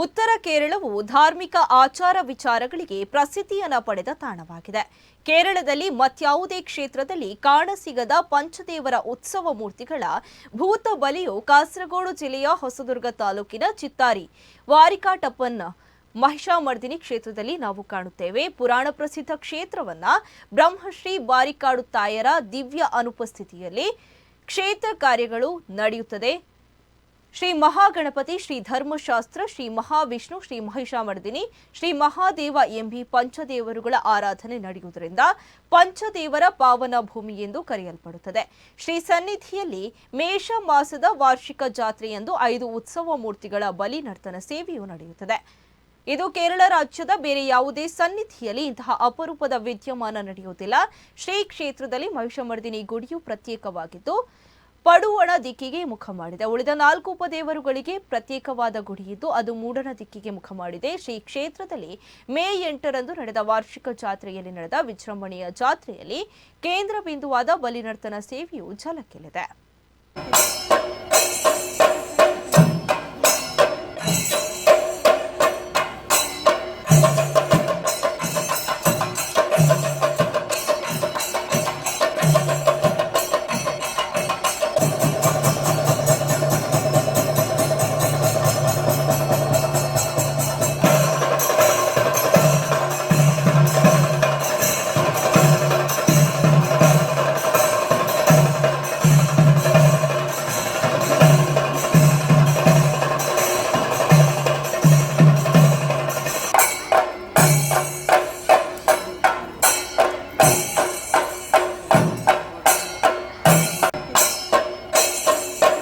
ಉತ್ತರ ಕೇರಳವು ಧಾರ್ಮಿಕ ಆಚಾರ ವಿಚಾರಗಳಿಗೆ ಪ್ರಸಿದ್ಧಿಯನ್ನು ಪಡೆದ ತಾಣವಾಗಿದೆ. ಕೇರಳದಲ್ಲಿ ಮತ್ಯಾವುದೇ ಕ್ಷೇತ್ರದಲ್ಲಿ ಕಾಣಸಿಗದ ಪಂಚದೇವರ ಉತ್ಸವ ಮೂರ್ತಿಗಳ ಭೂತ ಬಲಿಯು ಕಾಸರಗೋಡು ಜಿಲ್ಲೆಯ ಹೊಸದುರ್ಗ ತಾಲೂಕಿನ ಚಿತ್ತಾರಿ ವಾರಿಕಾಟಪ್ಪನ್ ಮಹಿಷಾಮರ್ದಿನಿ ಕ್ಷೇತ್ರದಲ್ಲಿ ನಾವು ಕಾಣುತ್ತೇವೆ. ಪುರಾಣ ಪ್ರಸಿದ್ಧ ಕ್ಷೇತ್ರವನ್ನ ಬ್ರಹ್ಮಶ್ರೀ ಬಾರಿಕಾಡು ತಾಯರ ದಿವ್ಯ ಅನುಪಸ್ಥಿತಿಯಲ್ಲಿ ಕ್ಷೇತ್ರ ಕಾರ್ಯಗಳು ನಡೆಯುತ್ತದೆ. ಶ್ರೀ ಮಹಾಗಣಪತಿ, ಶ್ರೀ ಧರ್ಮಶಾಸ್ತ್ರ, ಶ್ರೀ ಮಹಾವಿಷ್ಣು, ಶ್ರೀ ಮಹಿಷಾಮರ್ದಿನಿ, ಶ್ರೀ ಮಹಾದೇವ ಎಂಬಿ ಪಂಚದೇವರುಗಳ ಆರಾಧನೆ ನಡೆಯುವುದರಿಂದ ಪಂಚದೇವರ ಪಾವನ ಭೂಮಿ ಎಂದು ಕರೆಯಲ್ಪಡುತ್ತದೆ. ಶ್ರೀ ಸನ್ನಿಧಿಯಲ್ಲಿ ಮೇಷ ಮಾಸದ ವಾರ್ಷಿಕ ಜಾತ್ರೆಯಂದು 5 ಉತ್ಸವ ಮೂರ್ತಿಗಳ ಬಲಿ ನರ್ತನ ಸೇವೆಯು ನಡೆಯುತ್ತದೆ. ಇದು ಕೇರಳ ರಾಜ್ಯದ ಬೇರೆ ಯಾವುದೇ ಸನ್ನಿಧಿಯಲ್ಲಿ ಇಂತಹ ಅಪರೂಪದ ವಿದ್ಯಮಾನ ನಡೆಯುವುದಿಲ್ಲ. ಶ್ರೀ ಕ್ಷೇತ್ರದಲ್ಲಿ ಮಹಿಷಾಮರ್ದಿನಿ ಗುಡಿಯು ಪ್ರತ್ಯೇಕವಾಗಿದ್ದು ಪಡುವಣ ದಿಕ್ಕಿಗೆ ಮುಖ ಮಾಡಿದೆ. ಉಳಿದ 4 ಉಪದೇವರುಗಳಿಗೆ ಪ್ರತ್ಯೇಕವಾದ ಗುಡಿಯಿದ್ದು ಅದು ಮೂಡಣ ದಿಕ್ಕಿಗೆ ಮುಖ ಮಾಡಿದೆ. ಶ್ರೀ ಕ್ಷೇತ್ರದಲ್ಲಿ ಮೇ 8ರಂದು ನಡೆದ ವಾರ್ಷಿಕ ಜಾತ್ರೆಯಲ್ಲಿ ನಡೆದ ವಿಜೃಂಭಣೆಯ ಜಾತ್ರೆಯಲ್ಲಿ ಕೇಂದ್ರ ಬಿಂದುವಾದ ಬಲಿನರ್ತನ ಸೇವೆಯು ಝಲಕ್ಕಿಳಿದೆ.